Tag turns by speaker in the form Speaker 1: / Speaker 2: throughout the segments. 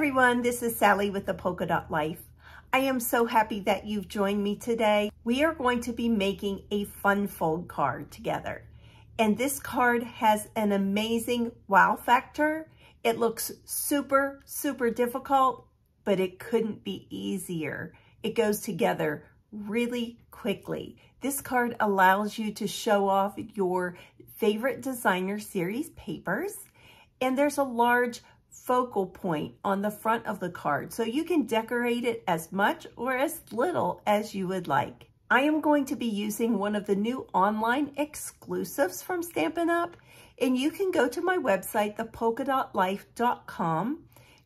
Speaker 1: everyone, this is Sally with the Polka Dot Life. I am so happy that you've joined me today. We are going to be making a fun fold card together. And this card has an amazing wow factor. It looks super, super difficult, but it couldn't be easier. It goes together really quickly. This card allows you to show off your favorite designer series papers. And there's a large focal point on the front of the card, so you can decorate it as much or as little as you would like. I am going to be using one of the new online exclusives from Stampin' Up, and you can go to my website, thepolkadotlife.com,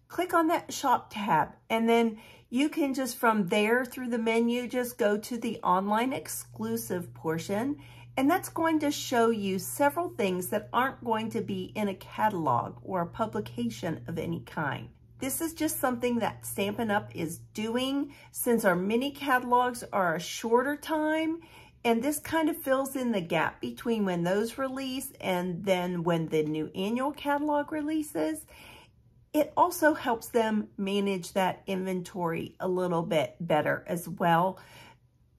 Speaker 1: click on that shop tab, and then you can just from there through the menu, just go to the online exclusive portion. And that's going to show you several things that aren't going to be in a catalog or a publication of any kind. This is just something that Stampin' Up! Is doing since our mini catalogs are a shorter time. And this kind of fills in the gap between when those release and then when the new annual catalog releases. It also helps them manage that inventory a little bit better as well.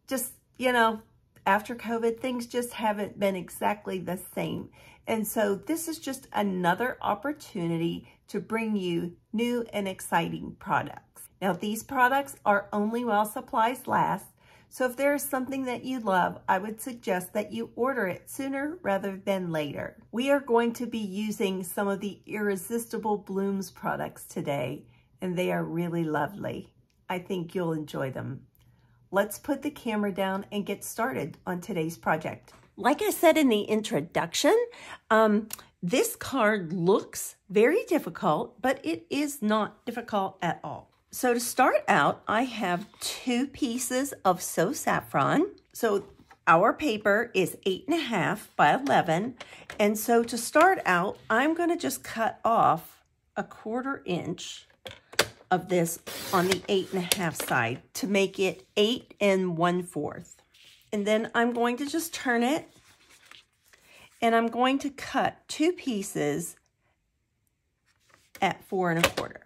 Speaker 1: Just, you know, after COVID, things just haven't been exactly the same. And so this is just another opportunity to bring you new and exciting products. Now, these products are only while supplies last. So if there is something that you love, I would suggest that you order it sooner rather than later. We are going to be using some of the Irresistible Blooms products today, and they are really lovely. I think you'll enjoy them. Let's put the camera down and get started on today's project. Like I said in the introduction, this card looks very difficult, but it is not difficult at all. So to start out, I have 2 pieces of So Saffron. So our paper is 8.5 by 11. And so to start out, I'm going to just cut off 1/4 inch of this on the 8.5 side to make it 8 1/4. And then I'm going to just turn it, and I'm going to cut 2 pieces at 4 1/4.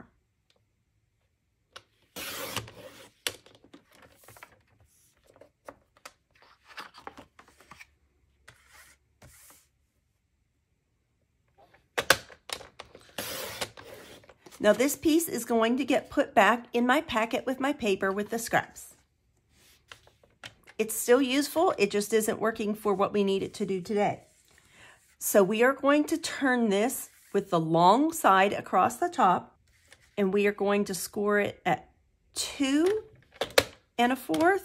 Speaker 1: Now this piece is going to get put back in my packet with my paper with the scraps. It's still useful, it just isn't working for what we need it to do today. So we are going to turn this with the long side across the top, and we are going to score it at 2 1/4,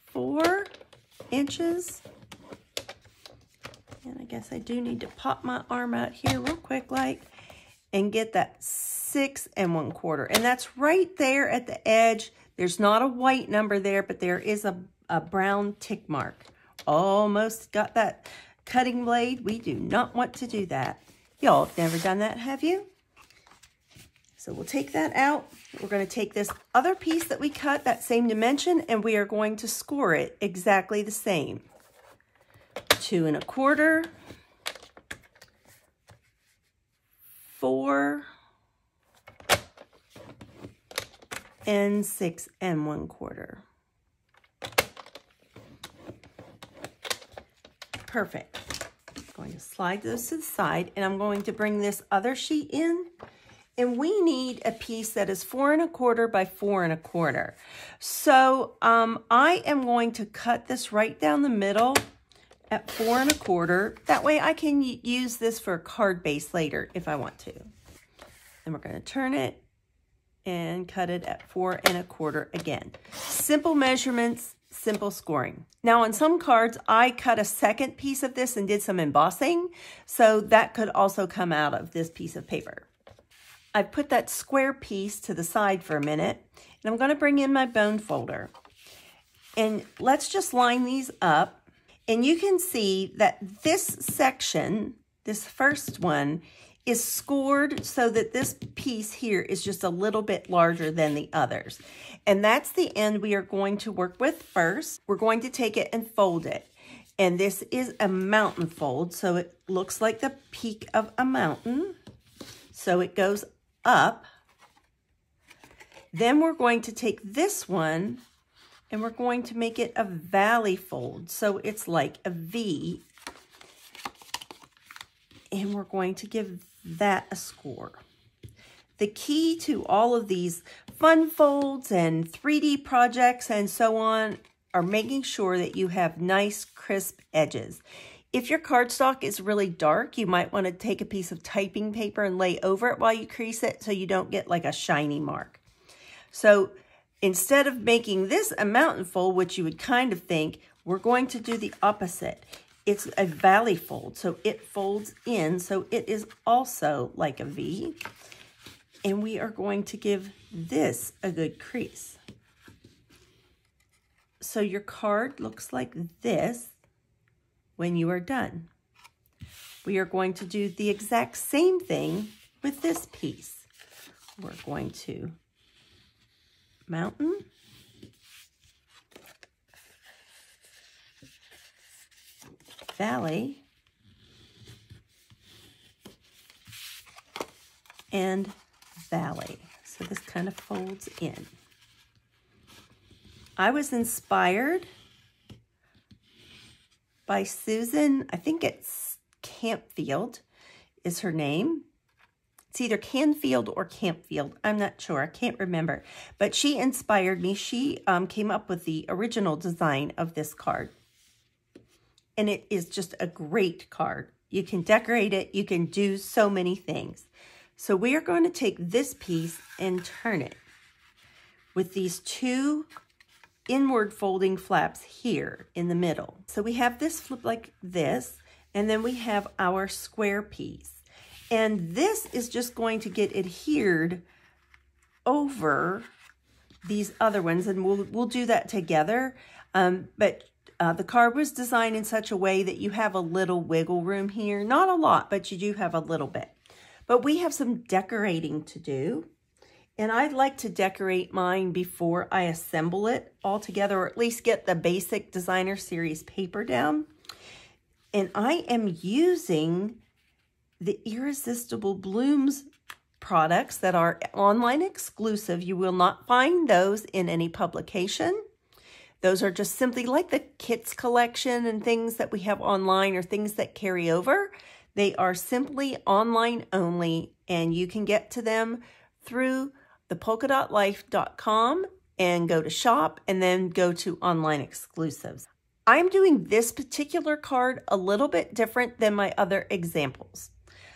Speaker 1: 4 inches. And I guess I do need to pop my arm out here real quick and get that 6 1/4. And that's right there at the edge. There's not a white number there, but there is a brown tick mark. Almost got that cutting blade. We do not want to do that. Y'all have never done that, have you? So we'll take that out. We're going to take this other piece that we cut, that same dimension, and we are going to score it exactly the same. 2 1/4, 4, and 6 1/4. Perfect. I'm going to slide those to the side, and I'm going to bring this other sheet in, and we need a piece that is 4 1/4 by 4 1/4. So I am going to cut this right down the middle at 4 1/4. That way I can use this for a card base later if I want to. And we're going to turn it and cut it at 4 1/4 again. Simple measurements, simple scoring. Now on some cards, I cut a second piece of this and did some embossing, so that could also come out of this piece of paper. I put that square piece to the side for a minute, and I'm going to bring in my bone folder. And let's just line these up. And you can see that this section, this first one, is scored so that this piece here is just a little bit larger than the others. And that's the end we are going to work with first. We're going to take it and fold it. And this is a mountain fold, so it looks like the peak of a mountain. So it goes up. Then we're going to take this one and we're going to make it a valley fold. So it's like a V. And we're going to give that a score. The key to all of these fun folds and 3D projects and so on are making sure that you have nice, crisp edges. If your cardstock is really dark, you might want to take a piece of typing paper and lay over it while you crease it so you don't get like a shiny mark. So instead of making this a mountain fold, which you would kind of think, we're going to do the opposite. It's a valley fold, so it folds in, so it is also like a V. And we are going to give this a good crease. So your card looks like this when you are done. We are going to do the exact same thing with this piece. We're going to mountain, valley, and valley. So this kind of folds in. I was inspired by Susan, I think it's Campfield is her name. It's either Canfield or Campfield. I'm not sure. I can't remember. But she inspired me. She came up with the original design of this card. And it is just a great card. You can decorate it. You can do so many things. So we are going to take this piece and turn it with these two inward folding flaps here in the middle. So we have this flip like this, and then we have our square piece. And this is just going to get adhered over these other ones, and we'll do that together. But the card was designed in such a way that you have a little wiggle room here. Not a lot, but you do have a little bit. But we have some decorating to do. And I'd like to decorate mine before I assemble it all together, or at least get the basic designer series paper down. And I am using the Irresistible Blooms products that are online exclusive. You will not find those in any publication. Those are just simply like the kits collection and things that we have online or things that carry over. They are simply online only, and you can get to them through thepolkadotlife.com and go to shop and then go to online exclusives. I'm doing this particular card a little bit different than my other examples.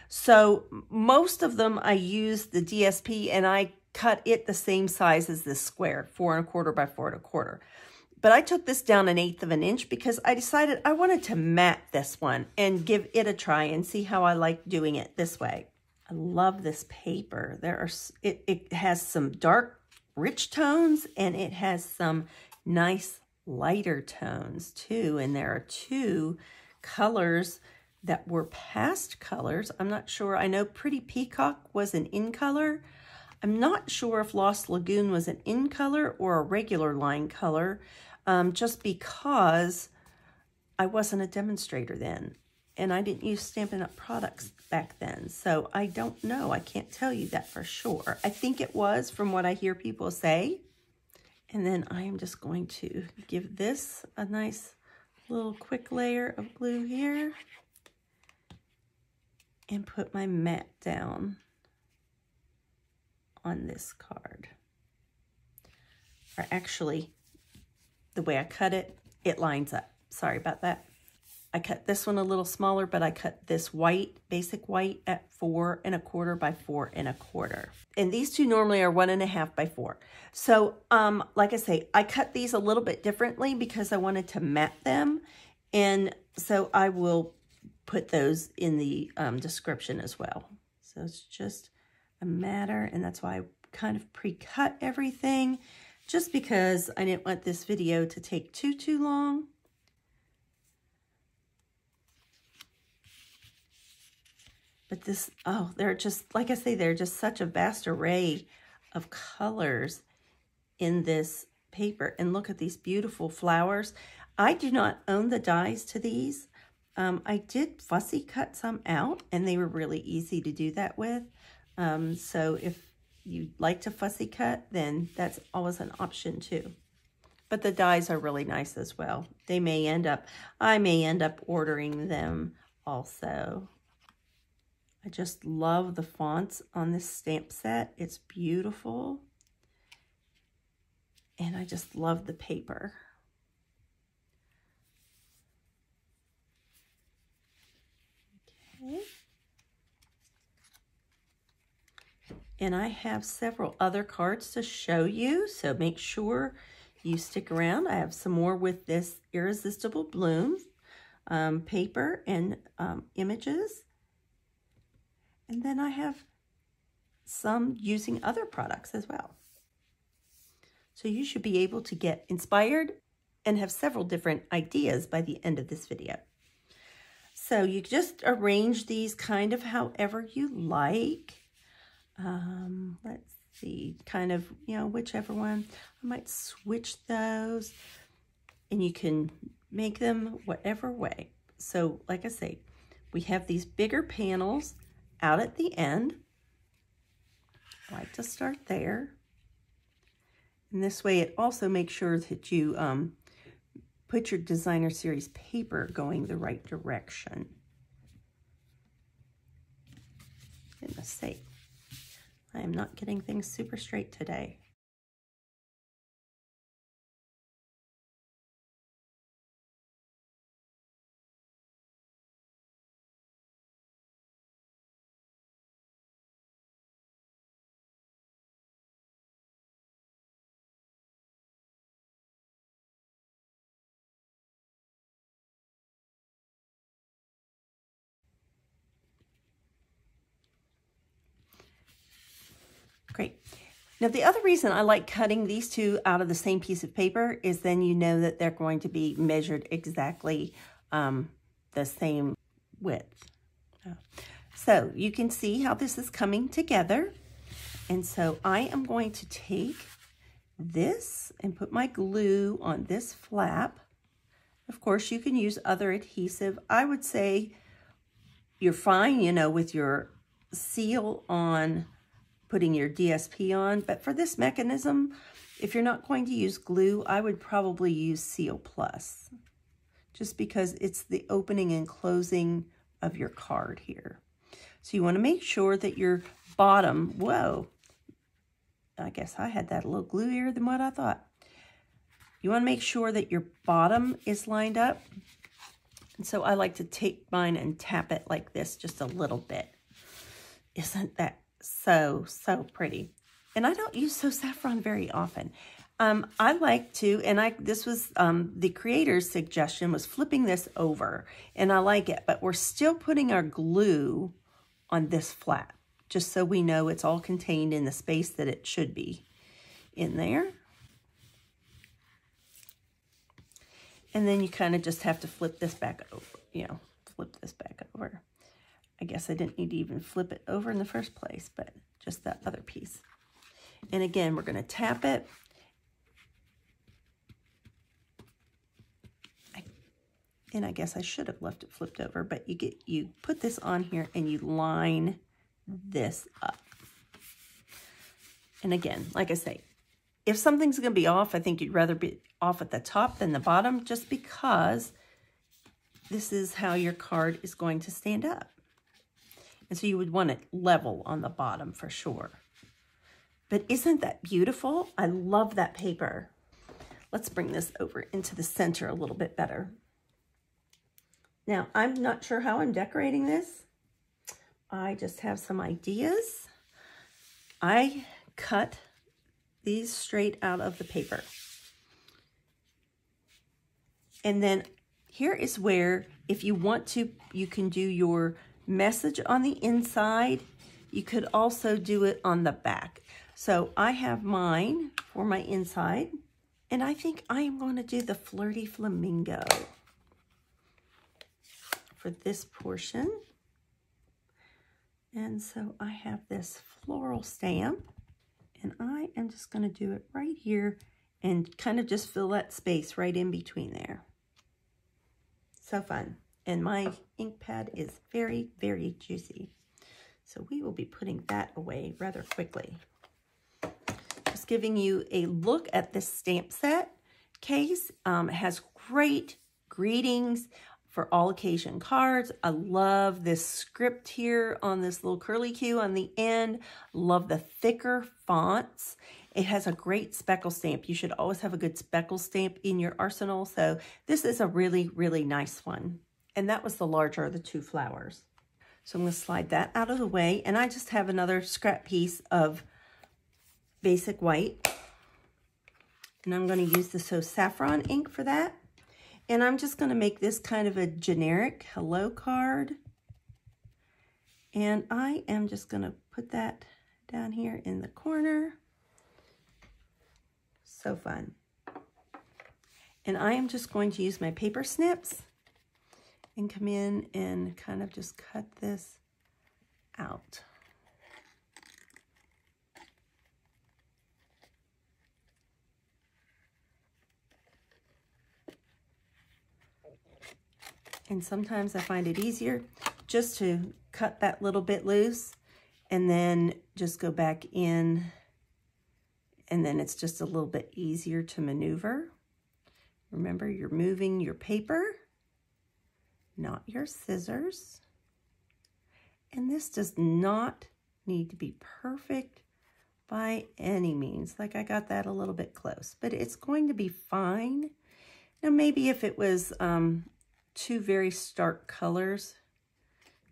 Speaker 1: So most of them I use the DSP and I cut it the same size as this square, 4 1/4 by 4 1/4. But I took this down 1/8 of an inch because I decided I wanted to mat this one and give it a try and see how I like doing it this way. I love this paper. It has some dark, rich tones, and it has some nice lighter tones too. And there are 2 colors that were past colors. I'm not sure. I know Pretty Peacock was an in color. I'm not sure if Lost Lagoon was an in color or a regular line color, just because I wasn't a demonstrator then. And I didn't use Stampin' Up! Products back then. So I don't know. I can't tell you that for sure. I think it was from what I hear people say. And then I am just going to give this a nice little quick layer of glue here. And put my mat down on this card. Or actually, the way I cut it, it lines up. Sorry about that. I cut this one a little smaller, but I cut this white, basic white, at 4 1/4 by 4 1/4. And these two normally are 1 1/2 by 4. So, like I say, I cut these a little bit differently because I wanted to mat them. And so I will put those in the description as well. So it's just a matter, and that's why I kind of pre-cut everything, just because I didn't want this video to take too long. But this, oh, they're just, like I say, they're just such a vast array of colors in this paper. And look at these beautiful flowers. I do not own the dies to these. I did fussy cut some out, and they were really easy to do that with. So if you like to fussy cut, then that's always an option too. But the dies are really nice as well. I may end up ordering them also. I just love the fonts on this stamp set. It's beautiful. And I just love the paper. Okay. And I have several other cards to show you, so make sure you stick around. I have some more with this Irresistible Bloom paper and images. And then I have some using other products as well. So you should be able to get inspired and have several different ideas by the end of this video. So you just arrange these kind of however you like. Let's see, kind of, you know, whichever one. I might switch those, and you can make them whatever way. So like I say, we have these bigger panels out at the end. I like to start there. And this way it also makes sure that you put your designer series paper going the right direction. Goodness sake, I am not getting things super straight today. Great. Now, the other reason I like cutting these two out of the same piece of paper is then you know that they're going to be measured exactly the same width. So you can see how this is coming together. And so I am going to take this and put my glue on this flap. Of course, you can use other adhesive. I would say you're fine, you know, with your seal on, putting your DSP on, but for this mechanism, if you're not going to use glue, I would probably use Seal Plus, just because it's the opening and closing of your card here. So you want to make sure that your bottom, whoa, I guess I had that a little gluier than what I thought. You want to make sure that your bottom is lined up. And so I like to take mine and tap it like this just a little bit. Isn't that so pretty? And I don't use So Saffron very often. I like to, and this was the creator's suggestion, was flipping this over, and I like it, but we're still putting our glue on this flat, just so we know it's all contained in the space that it should be in there. And then you kind of just have to flip this back over, you know, flip this back over. I guess I didn't need to even flip it over in the first place, but just that other piece. And again, we're going to tap it. And I guess I should have left it flipped over, but you put this on here and you line this up. And again, like I say, if something's going to be off, I think you'd rather be off at the top than the bottom, just because this is how your card is going to stand up. And so you would want it level on the bottom for sure. But isn't that beautiful? I love that paper. Let's bring this over into the center a little bit better. Now, I'm not sure how I'm decorating this. I just have some ideas. I cut these straight out of the paper. And then here is where, if you want to, you can do your message on the inside. You could also do it on the back. So I have mine for my inside, and I think I am going to do the Flirty Flamingo for this portion. And so I have this floral stamp, and I am just going to do it right here and kind of just fill that space right in between there. So fun. And my ink pad is very, very juicy. So we will be putting that away rather quickly. Just giving you a look at this stamp set case. It has great greetings for all occasion cards. I love this script here on this little curly Q on the end. Love the thicker fonts. It has a great speckle stamp. You should always have a good speckle stamp in your arsenal. So this is a really, really nice one. And that was the larger of the two flowers. So I'm going to slide that out of the way. And I just have another scrap piece of basic white. And I'm going to use the So Saffron ink for that. And I'm just going to make this kind of a generic hello card. And I am just going to put that down here in the corner. So fun. And I am just going to use my paper snips and come in and kind of just cut this out. And sometimes I find it easier just to cut that little bit loose and then just go back in, and then it's just a little bit easier to maneuver. Remember, you're moving your paper, not your scissors. And this does not need to be perfect by any means. Like, I got that a little bit close, but it's going to be fine. Now, maybe if it was two very stark colors,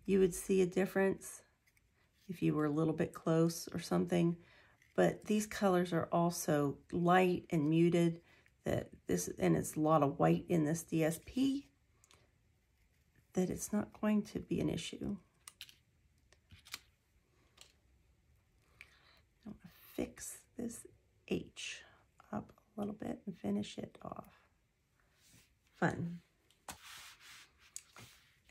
Speaker 1: you would see a difference if you were a little bit close or something. But these colors are also light and muted, and it's a lot of white in this DSP, that it's not going to be an issue. I'm going to fix this H up a little bit and finish it off. Fun.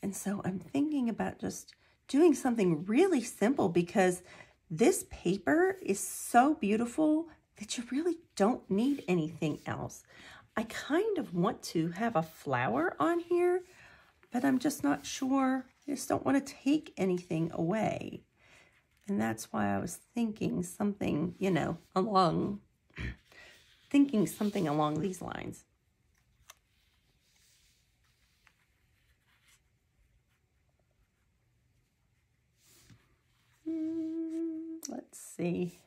Speaker 1: And so I'm thinking about just doing something really simple, because this paper is so beautiful that you really don't need anything else. I kind of want to have a flower on here, but I'm just not sure. I just don't want to take anything away. And that's why I was thinking something, you know, along these lines. Let's see.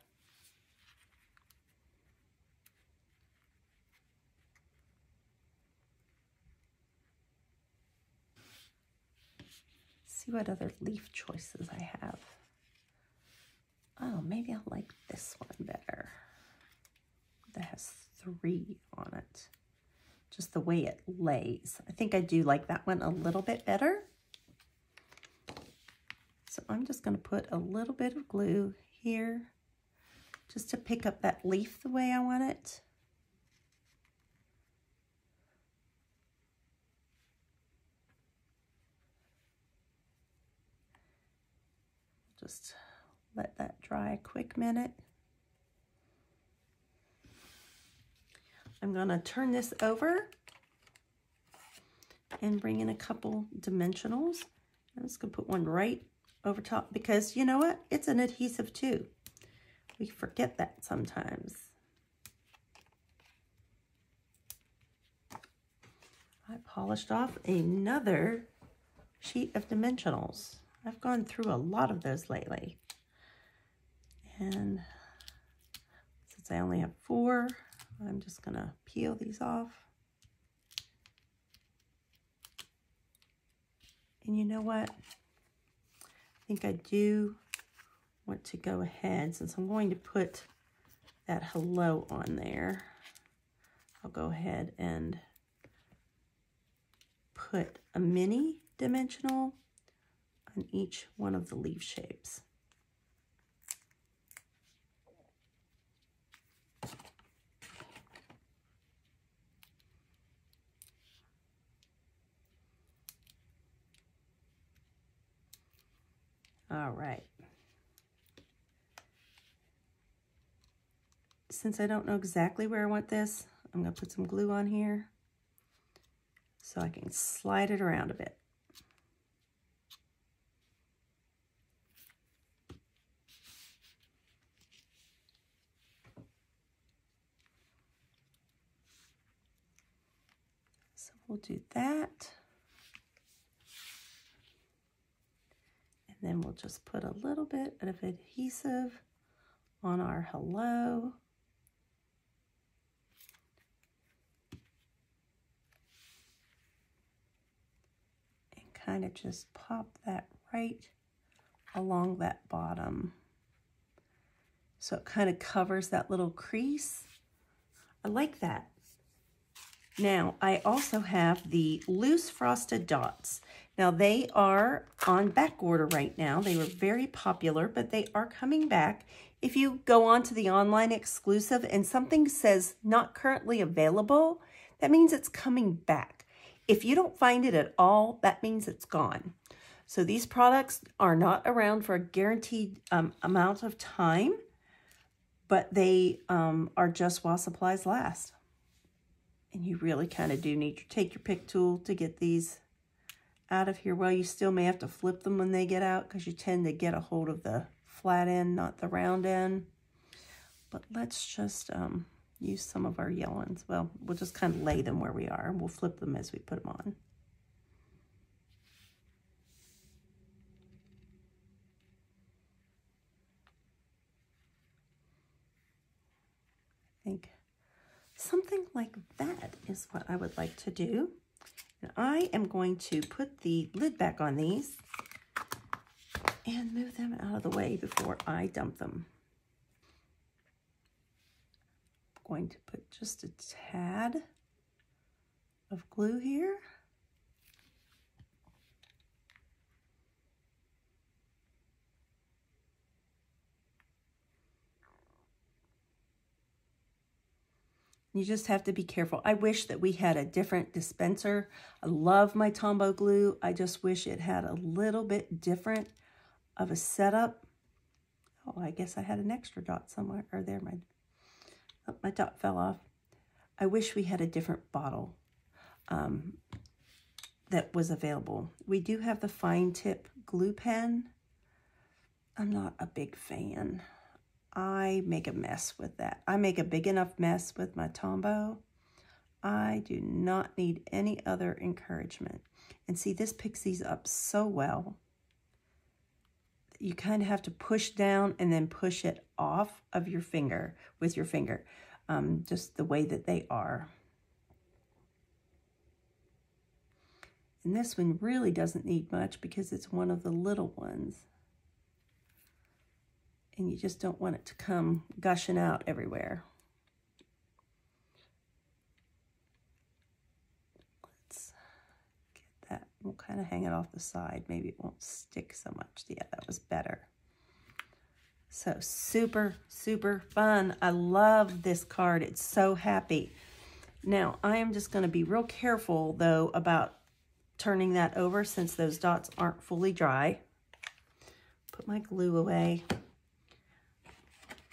Speaker 1: See what other leaf choices I have. Oh, maybe I like this one better. That has 3 on it. Just the way it lays. I think I do like that one a little bit better. So I'm just going to put a little bit of glue here just to pick up that leaf the way I want it. Just let that dry a quick minute. I'm going to turn this over and bring in a couple dimensionals. I'm just going to put one right over top, because you know what? It's an adhesive too. We forget that sometimes. I polished off another sheet of dimensionals. I've gone through a lot of those lately. And since I only have 4, I'm just gonna peel these off. And you know what? I think I do want to go ahead, since I'm going to put that hello on there, I'll go ahead and put a mini dimensional on each one of the leaf shapes. All right. Since I don't know exactly where I want this, I'm going to put some glue on here. so I can slide it around a bit. So we'll do that. And then we'll just put a little bit of adhesive on our hello. Kind of just pop that right along that bottom. So it kind of covers that little crease. I like that. Now, I also have the loose frosted dots. Now, they are on back order right now. They were very popular, but they are coming back. If you go on to the online exclusive and something says not currently available, that means it's coming back. If you don't find it at all, that means it's gone. So these products are not around for a guaranteed amount of time, but they are just while supplies last. And you really kind of do need to take your pick tool to get these out of here. Well, you still may have to flip them when they get out because you tend to get a hold of the flat end, not the round end. But let's just use some of our yellow ones. Well, we'll just kind of lay them where we are, and we'll flip them as we put them on. I think something like that is what I would like to do. And I am going to put the lid back on these and move them out of the way before I dump them. Going to put just a tad of glue here. You just have to be careful. I wish that we had a different dispenser. I love my Tombow glue. I just wish it had a little bit different of a setup. Oh, I guess I had an extra dot somewhere, or there, my dot fell off. I wish we had a different bottle that was available. We do have the fine tip glue pen. I'm not a big fan. I make a mess with that. I make a big enough mess with my Tombow. I do not need any other encouragement. And see, this picks these up so well. You kind of have to push down and then push it off of your finger with your finger, just the way that they are. And this one really doesn't need much because it's one of the little ones. And you just don't want it to come gushing out everywhere. Let's get that. We'll kind of hang it off the side. Maybe it won't stick so much. Yeah, that was better. So super, super fun. I love this card. It's so happy. Now, I am just going to be real careful, though, about turning that over since those dots aren't fully dry. Put my glue away.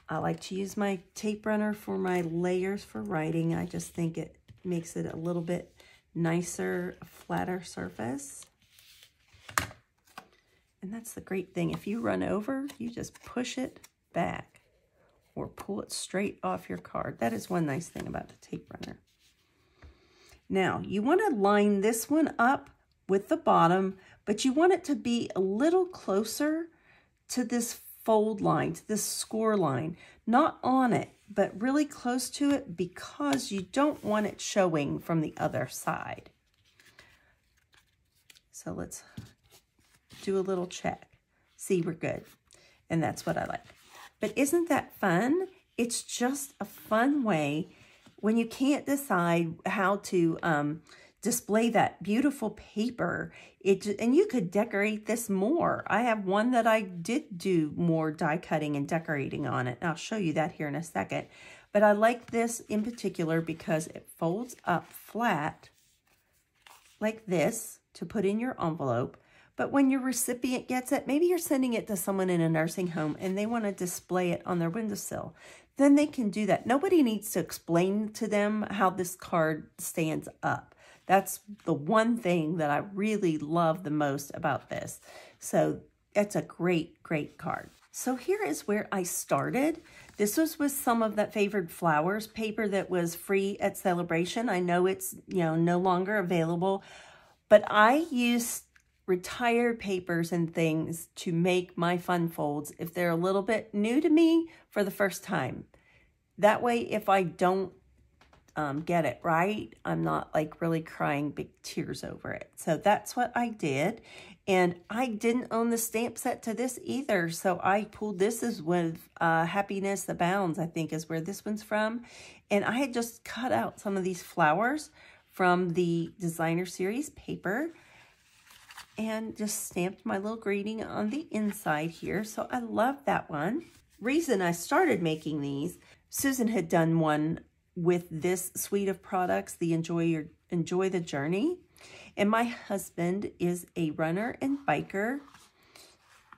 Speaker 1: I like to use my tape runner for my layers for writing. I just think it makes it a little bit nicer, a flatter surface. And that's the great thing. If you run over, you just push it back or pull it straight off your card. That is one nice thing about the tape runner. Now, you want to line this one up with the bottom, but you want it to be a little closer to this fold line, to this score line. Not on it, but really close to it because you don't want it showing from the other side. So let's do a little check. See, we're good. And that's what I like. But isn't that fun? It's just a fun way when you can't decide how to display that beautiful paper. And you could decorate this more. I have one that I did do more die cutting and decorating on it. And I'll show you that here in a second. But I like this in particular because it folds up flat like this to put in your envelope. But when your recipient gets it, maybe you're sending it to someone in a nursing home and they want to display it on their windowsill. Then they can do that. Nobody needs to explain to them how this card stands up. That's the one thing that I really love the most about this. So that's a great, great card. So here is where I started. This was with some of that Favored Flowers paper that was free at Celebration. I know it's, no longer available, but I used retired papers and things to make my fun folds if they're a little bit new to me for the first time. That way, if I don't get it right, I'm not like really crying big tears over it. So that's what I did. And I didn't own the stamp set to this either. So I pulled this as with Happiness Abounds, I think is where this one's from. And I had just cut out some of these flowers from the designer series paper and just stamped my little greeting on the inside here. So I love that one. Reason I started making these, Susan had done one with this suite of products, the Enjoy the Journey. And my husband is a runner and biker,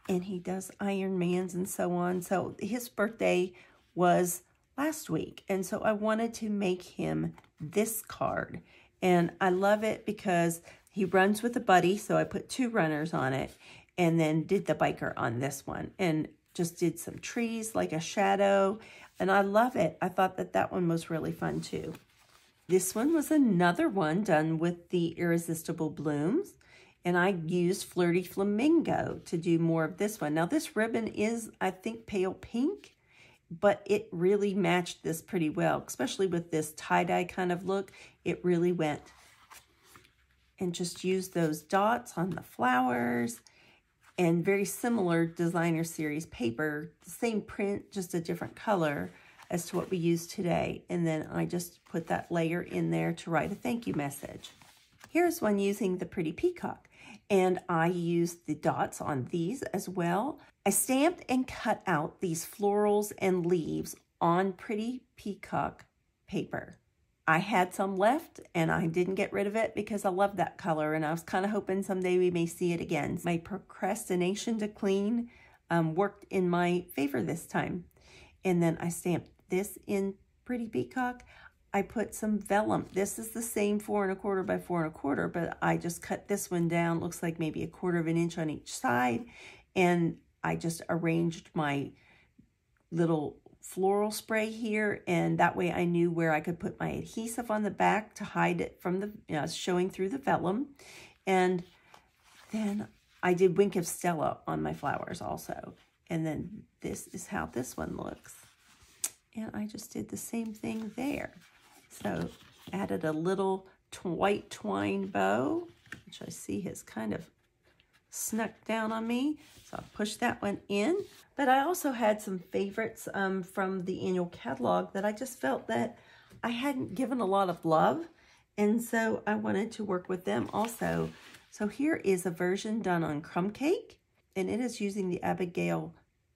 Speaker 1: and he does Ironmans and so on. So his birthday was last week, and so I wanted to make him this card. And I love it because he runs with a buddy, so I put 2 runners on it, and then did the biker on this one, and just did some trees like a shadow, and I love it. I thought that that one was really fun too. This one was another one done with the Irresistible Blooms, and I used Flirty Flamingo to do more of this one. Now this ribbon is, I think, pale pink, but it really matched this pretty well, especially with this tie-dye kind of look. It really went. And just use those dots on the flowers, and very similar designer series paper, the same print, just a different color as to what we use today. And then I just put that layer in there to write a thank you message. Here's one using the Pretty Peacock, and I used the dots on these as well. I stamped and cut out these florals and leaves on Pretty Peacock paper. I had some left, and I didn't get rid of it because I love that color, and I was kind of hoping someday we may see it again. My procrastination to clean worked in my favor this time. And then I stamped this in Pretty Peacock. I put some vellum. This is the same 4 1/4 by 4 1/4, but I just cut this one down. Looks like maybe 1/4 inch on each side. And I just arranged my little floral spray here, and that way I knew where I could put my adhesive on the back to hide it from the showing through the vellum. And then I did Wink of Stella on my flowers also. And then this is how this one looks. And I just did the same thing there. So added a little white twine bow, which I see has kind of snuck down on me. So I pushed that one in. But I also had some favorites from the annual catalog that I just felt that I hadn't given a lot of love. And so I wanted to work with them also. So here is a version done on crumb cake, and it is using the Abigail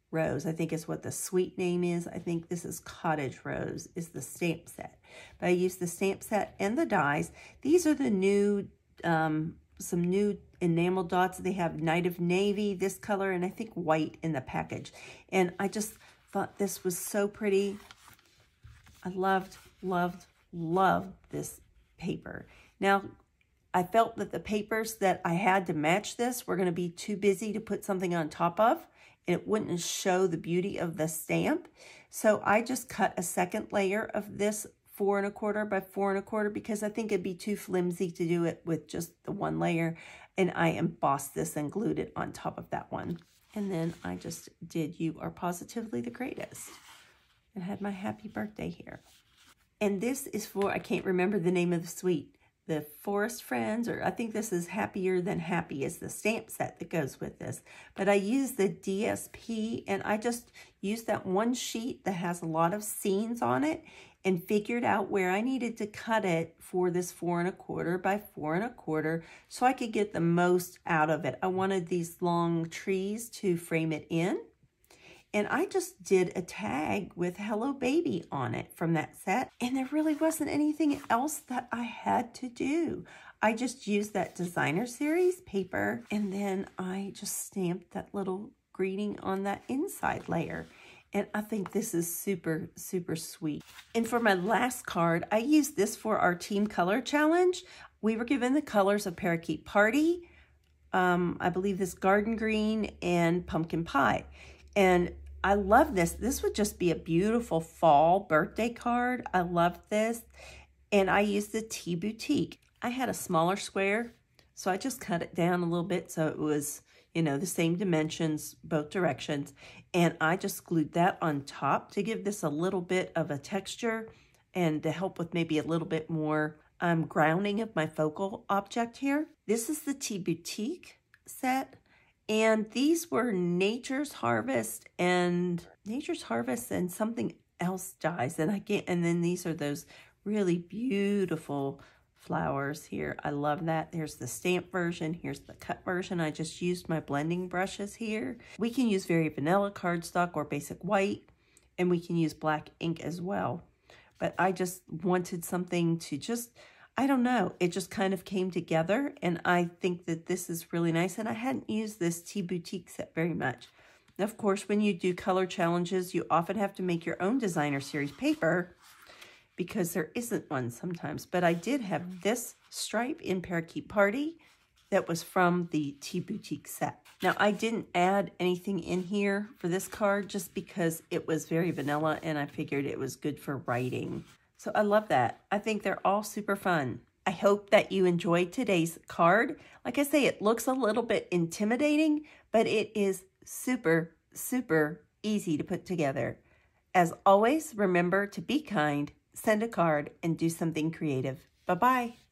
Speaker 1: Rose. I think is what the sweet name is. I think this is Cottage Rose is the stamp set. But I used the stamp set and the dies. These are the new, some new enamel dots. They have Night of Navy, this color, and I think white in the package. And I just thought this was so pretty. I loved, loved, loved this paper. Now, I felt that the papers that I had to match this were going to be too busy to put something on top of, and it wouldn't show the beauty of the stamp. So I just cut a second layer of this 4 1/4 by 4 1/4 because I think it'd be too flimsy to do it with just the one layer. And I embossed this and glued it on top of that one. And then I just did You Are Positively the Greatest. And had my happy birthday here. And this is for, I can't remember the name of the suite. The Forest Friends, or I think this is Happier Than Happy is the stamp set that goes with this. But I used the DSP, and I just used that one sheet that has a lot of scenes on it and figured out where I needed to cut it for this 4 1/4 by 4 1/4 so I could get the most out of it. I wanted these long trees to frame it in. And I just did a tag with Hello Baby on it from that set. And there really wasn't anything else that I had to do. I just used that designer series paper, and then I just stamped that little greeting on that inside layer. And I think this is super, super sweet. And for my last card, I used this for our team color challenge. We were given the colors of Parakeet Party, I believe this garden green, and pumpkin pie. And I love this. This would just be a beautiful fall birthday card. I love this. And I used the Tea Boutique. I had a smaller square, so I just cut it down a little bit so it was, you know, the same dimensions, both directions. And I just glued that on top to give this a little bit of a texture and to help with maybe a little bit more grounding of my focal object here. This is the Tea Boutique set. And these were Nature's Harvest and something else dies. And then these are those really beautiful flowers here. I love that. There's the stamp version. Here's the cut version. I just used my blending brushes here. We can use very vanilla cardstock or basic white, and we can use black ink as well. But I just wanted something to just, I don't know, it just kind of came together, and I think that this is really nice, and I hadn't used this Tea Boutique set very much. Now, of course, when you do color challenges, you often have to make your own designer series paper, because there isn't one sometimes. But I did have this stripe in Parakeet Party that was from the Tea Boutique set. Now, I didn't add anything in here for this card just because it was very vanilla and I figured it was good for writing. So I love that. I think they're all super fun. I hope that you enjoyed today's card. Like I say, it looks a little bit intimidating, but it is super, super easy to put together. As always, remember to be kind, send a card, and do something creative. Bye-bye.